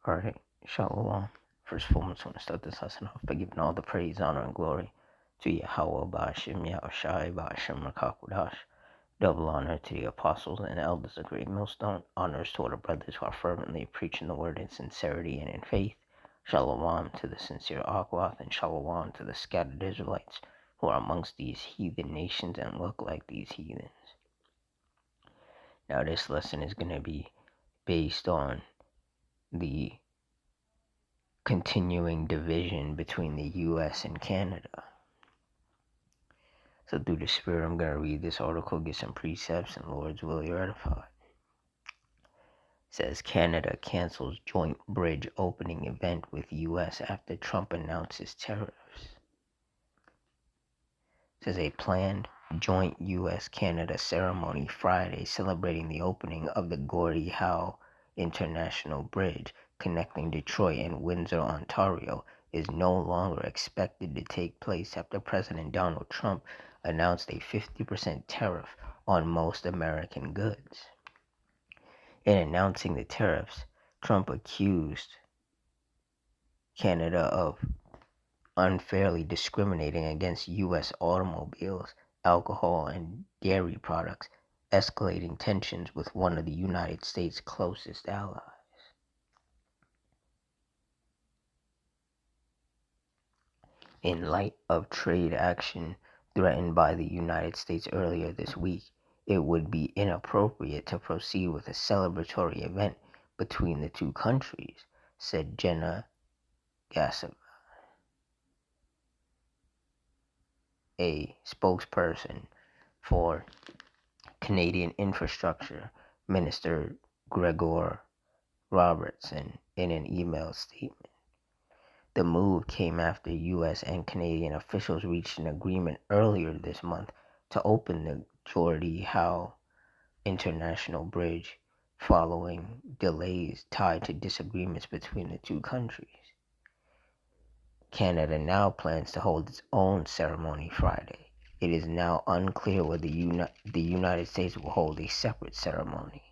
Alright, Shalom. First and foremost, I want to start this lesson off by giving all the praise, honor, and glory to Yahweh, Ba'ashem, Yahushai, Ba'ashem, Rakakudash. Double honor to the apostles and elders of Great Millstone. Honors to all the brothers who are fervently preaching the word in sincerity and in faith. Shalom to the sincere Akwath, and Shalom to the scattered Israelites who are amongst these heathen nations and look like these heathens. Now, this lesson is going to be based on the continuing division between the U.S. and Canada. So through the Spirit, I'm going to read this article, get some precepts, and Lord's will you're edified. It says, Canada cancels joint bridge opening event with U.S. after Trump announces tariffs. It says a planned joint U.S.-Canada ceremony Friday celebrating the opening of the Gordie Howe International Bridge connecting Detroit and Windsor, Ontario, is no longer expected to take place after President Donald Trump announced a 50% tariff on most American goods. In announcing the tariffs, Trump accused Canada of unfairly discriminating against U.S. automobiles, alcohol, and dairy products, escalating tensions with one of the United States' closest allies. In light of trade action threatened by the United States earlier this week, it would be inappropriate to proceed with a celebratory event between the two countries, said Jenna Gassava, a spokesperson for Canadian Infrastructure Minister Gregor Robertson in an email statement. The move came after U.S. and Canadian officials reached an agreement earlier this month to open the Gordie Howe International Bridge following delays tied to disagreements between the two countries. Canada now plans to hold its own ceremony Friday. It is now unclear whether the United States will hold a separate ceremony.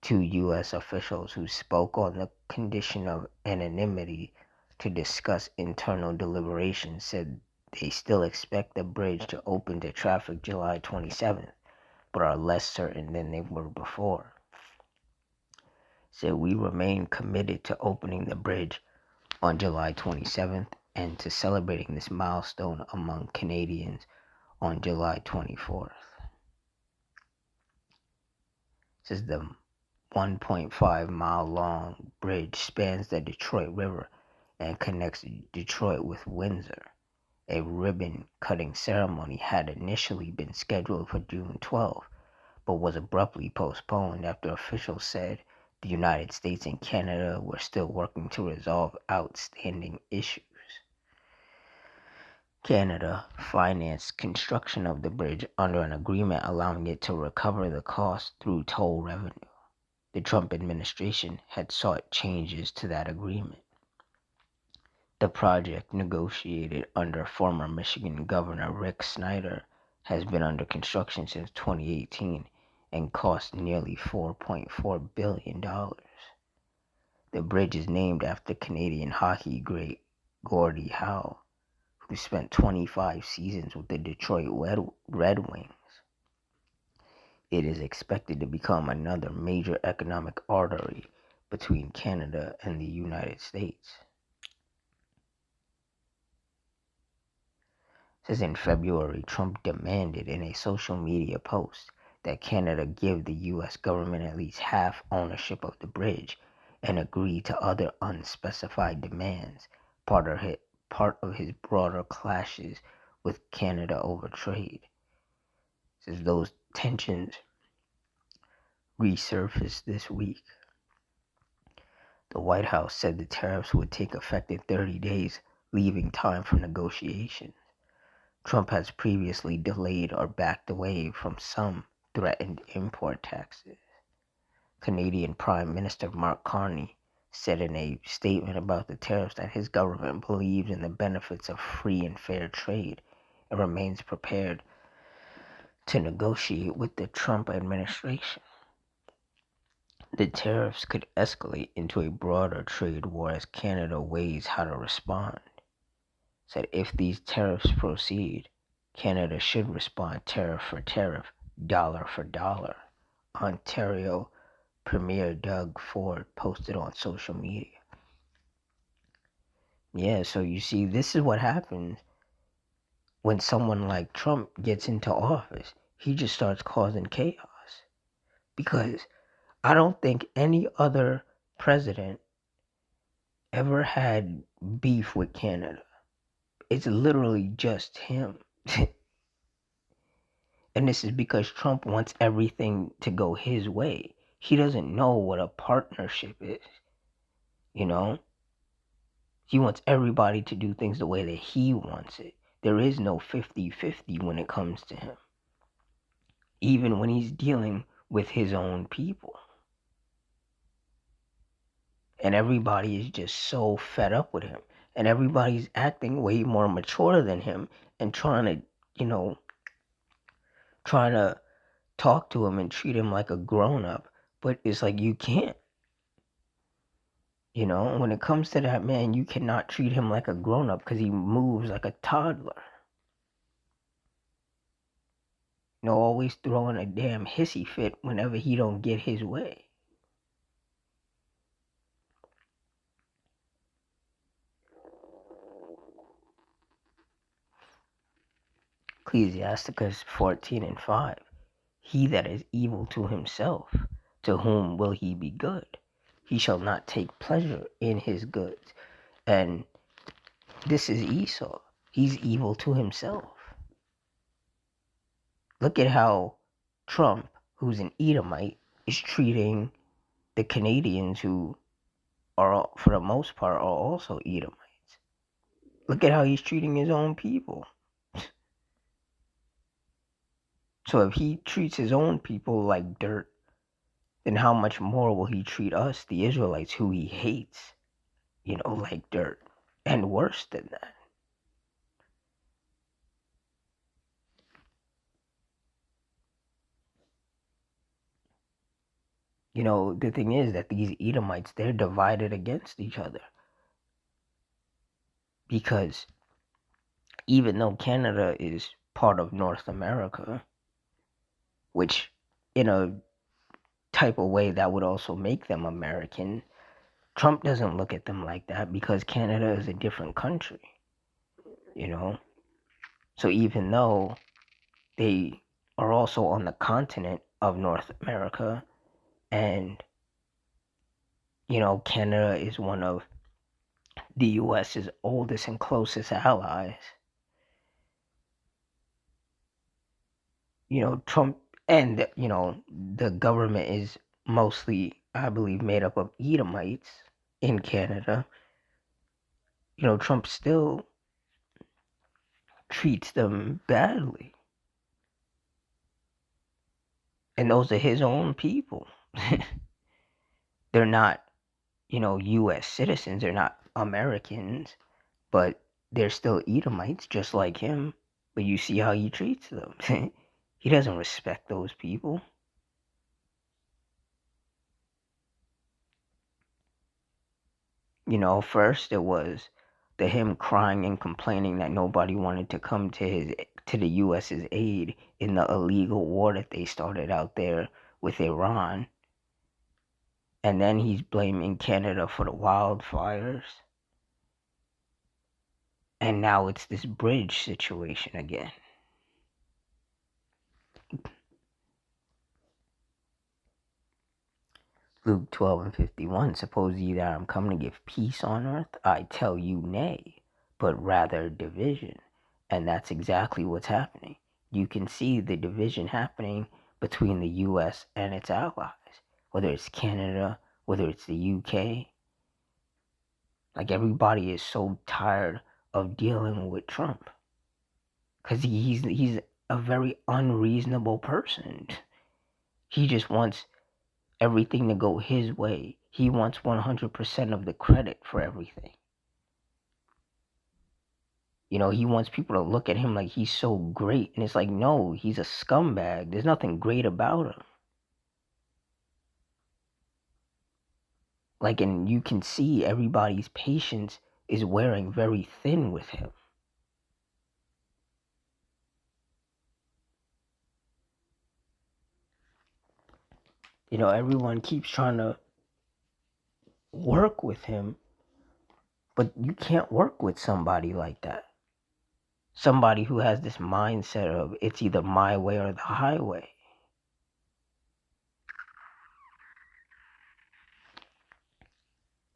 Two U.S. officials who spoke on the condition of anonymity to discuss internal deliberations said they still expect the bridge to open to traffic July 27th, but are less certain than they were before. Said we remain committed to opening the bridge on July 27th and to celebrating this milestone among Canadians on July 24th. Says the 1.5 mile long bridge spans the Detroit River and connects Detroit with Windsor. A ribbon-cutting ceremony had initially been scheduled for June 12, but was abruptly postponed after officials said the United States and Canada were still working to resolve outstanding issues. Canada financed construction of the bridge under an agreement allowing it to recover the cost through toll revenue. The Trump administration had sought changes to that agreement. The project, negotiated under former Michigan Governor Rick Snyder, has been under construction since 2018 and cost nearly $4.4 billion. The bridge is named after Canadian hockey great Gordie Howe, who spent 25 seasons with the Detroit Red Wings. It is expected to become another major economic artery between Canada and the United States. It says in February, Trump demanded in a social media post that Canada give the U.S. government at least half ownership of the bridge and agree to other unspecified demands, part of his broader clashes with Canada over trade. It says those tensions resurfaced this week. The White House said the tariffs would take effect in 30 days, leaving time for negotiations. Trump has previously delayed or backed away from some threatened import taxes. Canadian Prime Minister Mark Carney said in a statement about the tariffs that his government believes in the benefits of free and fair trade and remains prepared to negotiate with the Trump administration. The tariffs could escalate into a broader trade war as Canada weighs how to respond. Said if these tariffs proceed, Canada should respond tariff for tariff, dollar for dollar. Ontario Premier Doug Ford posted on social media. Yeah, so you see, this is what happens when someone like Trump gets into office. He just starts causing chaos. Because I don't think any other president ever had beef with Canada. It's literally just him. And this is because Trump wants everything to go his way. He doesn't know what a partnership is, you know? He wants everybody to do things the way that he wants it. There is no 50-50 when it comes to him, even when he's dealing with his own people. And everybody is just so fed up with him. And everybody's acting way more mature than him and trying to, trying to talk to him and treat him like a grown up. But it's like you can't. When it comes to that man, you cannot treat him like a grown up because he moves like a toddler. Always throwing a damn hissy fit whenever he don't get his way. Ecclesiasticus 14:5. He that is evil to himself, to whom will he be good? He shall not take pleasure in his goods. And this is Esau. He's evil to himself. Look at how Trump, who's an Edomite, is treating the Canadians who are, for the most part, are also Edomites. Look at how he's treating his own people. So if he treats his own people like dirt, then how much more will he treat us, the Israelites, who he hates, like dirt? And worse than that. The thing is that these Edomites, they're divided against each other. Because even though Canada is part of North America, which in a type of way that would also make them American, Trump doesn't look at them like that because Canada is a different country, So even though they are also on the continent of North America, and, Canada is one of the U.S.'s oldest and closest allies, Trump and, the government is mostly, I believe, made up of Edomites in Canada. Trump still treats them badly. And those are his own people. They're not, U.S. citizens. They're not Americans, but they're still Edomites just like him. But you see how he treats them. He doesn't respect those people. First it was him crying and complaining that nobody wanted to come to the U.S.'s aid in the illegal war that they started out there with Iran. And then he's blaming Canada for the wildfires. And now it's this bridge situation again. Luke 12:51. Suppose ye that I'm come to give peace on earth? I tell you nay, but rather division. And that's exactly what's happening. You can see the division happening between the U.S. and its allies, whether it's Canada, whether it's the U.K. Like, everybody is so tired of dealing with Trump because he's a very unreasonable person. He just wants everything to go his way. He wants 100% of the credit for everything. He wants people to look at him like he's so great. And it's like, no, he's a scumbag. There's nothing great about him. Like, and you can see everybody's patience is wearing very thin with him. Everyone keeps trying to work with him, but you can't work with somebody like that. Somebody who has this mindset of it's either my way or the highway.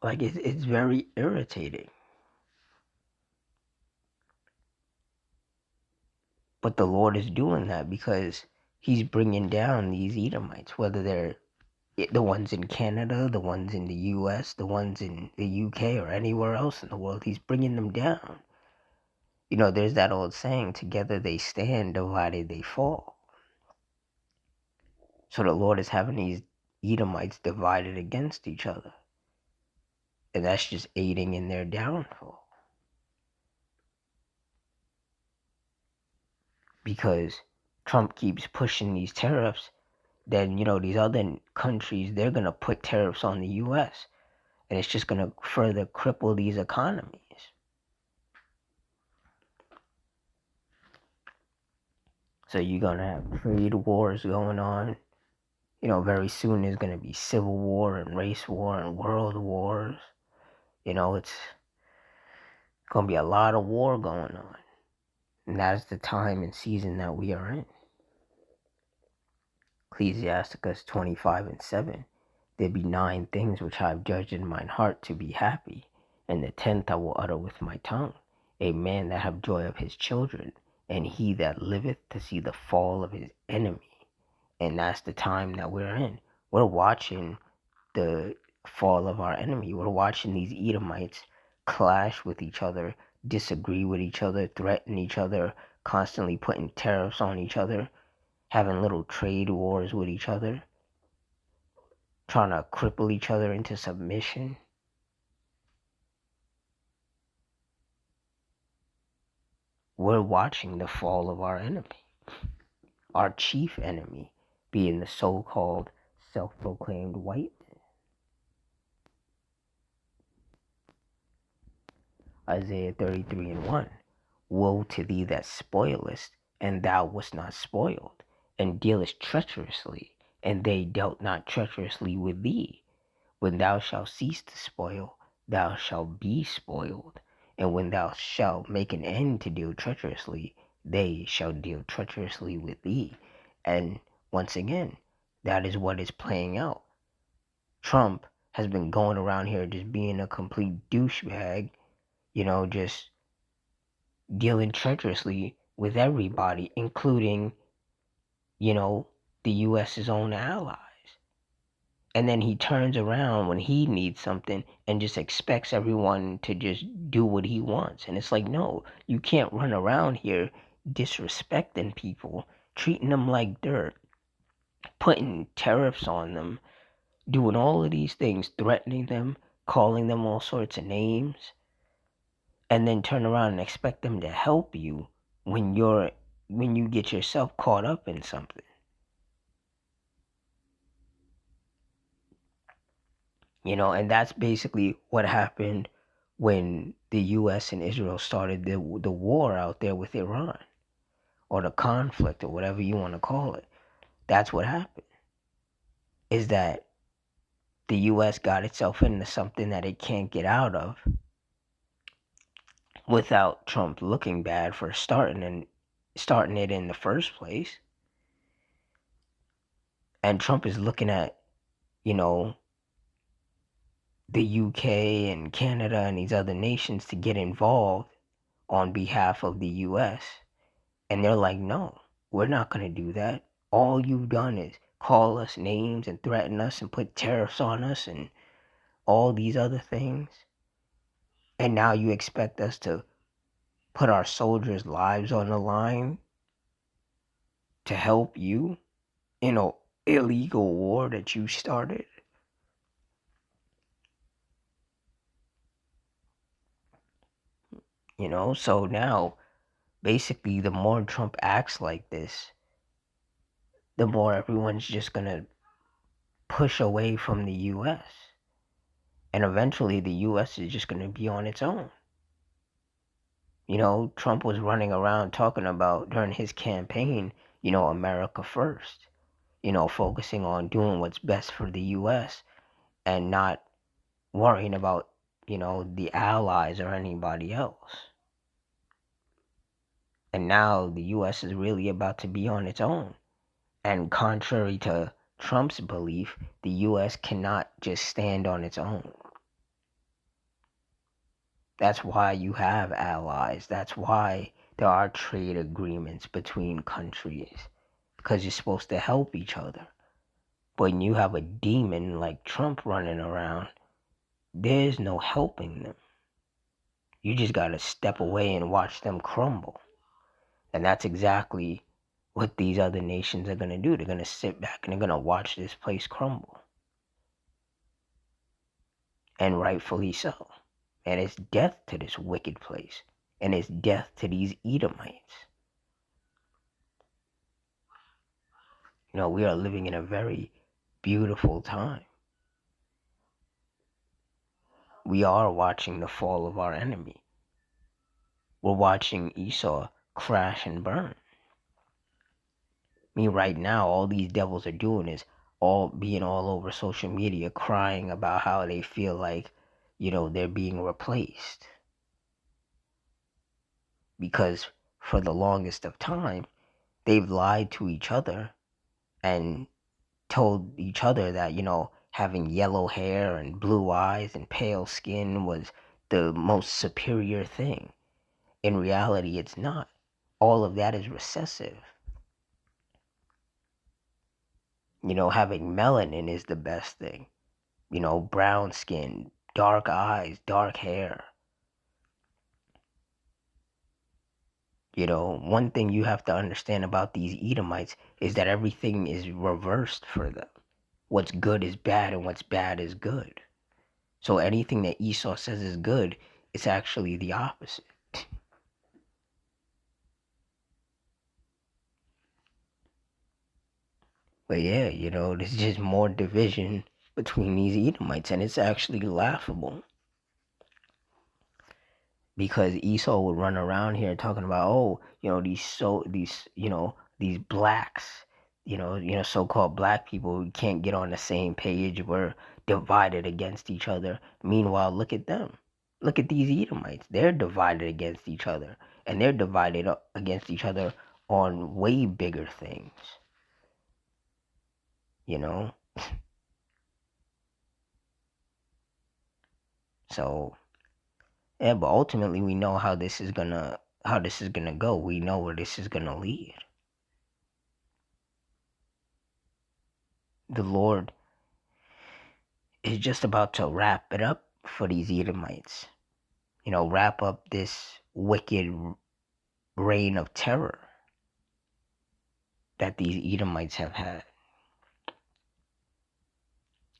Like, it's very irritating. But the Lord is doing that because he's bringing down these Edomites, whether they're the ones in Canada, the ones in the US, the ones in the UK, or anywhere else in the world. He's bringing them down. There's that old saying, together they stand, divided they fall. So the Lord is having these Edomites divided against each other. And that's just aiding in their downfall. Because Trump keeps pushing these tariffs, then, these other countries, they're going to put tariffs on the US. And it's just going to further cripple these economies. So you're going to have trade wars going on. Very soon there's going to be civil war and race war and world wars. It's going to be a lot of war going on. And that's the time and season that we are in. Ecclesiasticus 25:7. There be 9 things which I have judged in mine heart to be happy, and the 10th I will utter with my tongue. A man that have joy of his children, and he that liveth to see the fall of his enemy. And that's the time that we're in. We're watching the fall of our enemy. We're watching these Edomites clash with each other, disagree with each other, threaten each other, constantly putting tariffs on each other, having little trade wars with each other, trying to cripple each other into submission. We're watching the fall of our enemy, our chief enemy being the so-called self-proclaimed white man. Isaiah 33:1. Woe to thee that spoilest, and thou wast not spoiled, and dealest treacherously, and they dealt not treacherously with thee. When thou shalt cease to spoil, thou shalt be spoiled, and when thou shalt make an end to deal treacherously, they shall deal treacherously with thee. And once again, that is what is playing out. Trump has been going around here just being a complete douchebag, just dealing treacherously with everybody, including, the US's own allies. And then he turns around when he needs something and just expects everyone to just do what he wants. And it's like, no, you can't run around here disrespecting people, treating them like dirt, putting tariffs on them, doing all of these things, threatening them, calling them all sorts of names, and then turn around and expect them to help you when you get yourself caught up in something. And that's basically what happened when the US and Israel started the war out there with Iran, or the conflict, or whatever you want to call it. That's what happened. Is that the US got itself into something that it can't get out of without Trump looking bad for starting it in the first place. And Trump is looking at, the UK and Canada and these other nations to get involved on behalf of the US. And they're like, no, we're not going to do that. All you've done is call us names and threaten us and put tariffs on us and all these other things. And now you expect us to put our soldiers' lives on the line to help you in an illegal war that you started. So now basically the more Trump acts like this, the more everyone's just going to push away from the US. And eventually the US is just going to be on its own. Trump was running around talking about during his campaign, America first, focusing on doing what's best for the US and not worrying about, the allies or anybody else. And now the US is really about to be on its own. And contrary to Trump's belief, the US cannot just stand on its own. That's why you have allies. That's why there are trade agreements between countries, because you're supposed to help each other. But when you have a demon like Trump running around, there's no helping them. You just got to step away and watch them crumble. And that's exactly what these other nations are going to do. They're going to sit back and they're going to watch this place crumble. And rightfully so. And it's death to this wicked place. And it's death to these Edomites. We are living in a very beautiful time. We are watching the fall of our enemy. We're watching Esau crash and burn. Right now, all these devils are doing is all being all over social media crying about how they feel like, they're being replaced. Because for the longest of time, they've lied to each other and told each other that, having yellow hair and blue eyes and pale skin was the most superior thing. In reality, it's not. All of that is recessive. Having melanin is the best thing. Brown skin, dark eyes, dark hair. One thing you have to understand about these Edomites is that everything is reversed for them. What's good is bad and what's bad is good. So anything that Esau says is good, it's actually the opposite. But yeah, there's just more division between these Edomites, and it's actually laughable. Because Esau would run around here talking about, oh, these blacks, so-called black people, we can't get on the same page. We're divided against each other. Meanwhile, look at them. Look at these Edomites. They're divided against each other, and they're divided up against each other on way bigger things. So yeah, but ultimately we know how this is gonna go. We know where this is gonna lead. The Lord is just about to wrap it up for these Edomites. Wrap up this wicked reign of terror that these Edomites have had.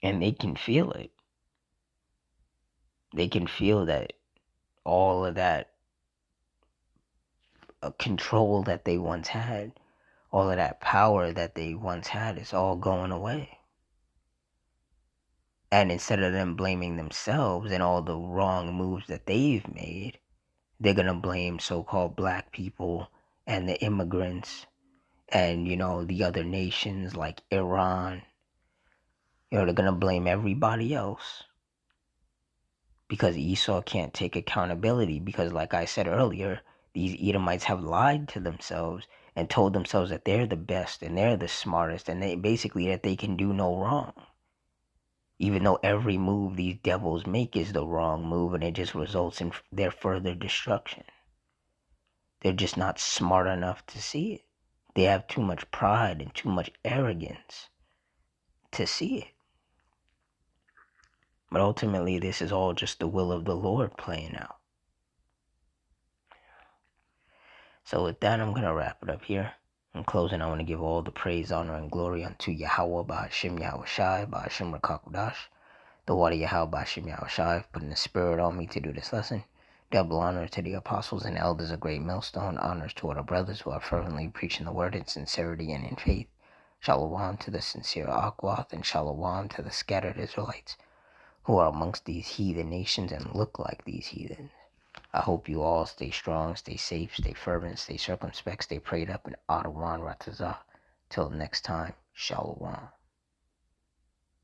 And they can feel it. They can feel that all of that control that they once had, all of that power that they once had is all going away. And instead of them blaming themselves and all the wrong moves that they've made, they're going to blame so-called black people and the immigrants and, the other nations like Iran. They're going to blame everybody else because Esau can't take accountability because, like I said earlier, these Edomites have lied to themselves and told themselves that they're the best and they're the smartest and that they can do no wrong. Even though every move these devils make is the wrong move and it just results in their further destruction. They're just not smart enough to see it. They have too much pride and too much arrogance to see it. But ultimately, this is all just the will of the Lord playing out. So with that, I'm going to wrap it up here. In closing, I want to give all the praise, honor, and glory unto Yahweh, Ba'ashim Yahweh Shai, Ba'ashim Rakakudash, the water Yahweh, Ba'ashim Yahweh Shai, putting the spirit on me to do this lesson. Double honor to the apostles and elders of Great Millstone. Honors to all the brothers who are fervently preaching the word in sincerity and in faith. Shalom to the sincere Akwath and shalom to the scattered Israelites who are amongst these heathen nations and look like these heathens. I hope you all stay strong, stay safe, stay fervent, stay circumspect, stay prayed up, and Adawan Ratazah. Till next time, Shalom.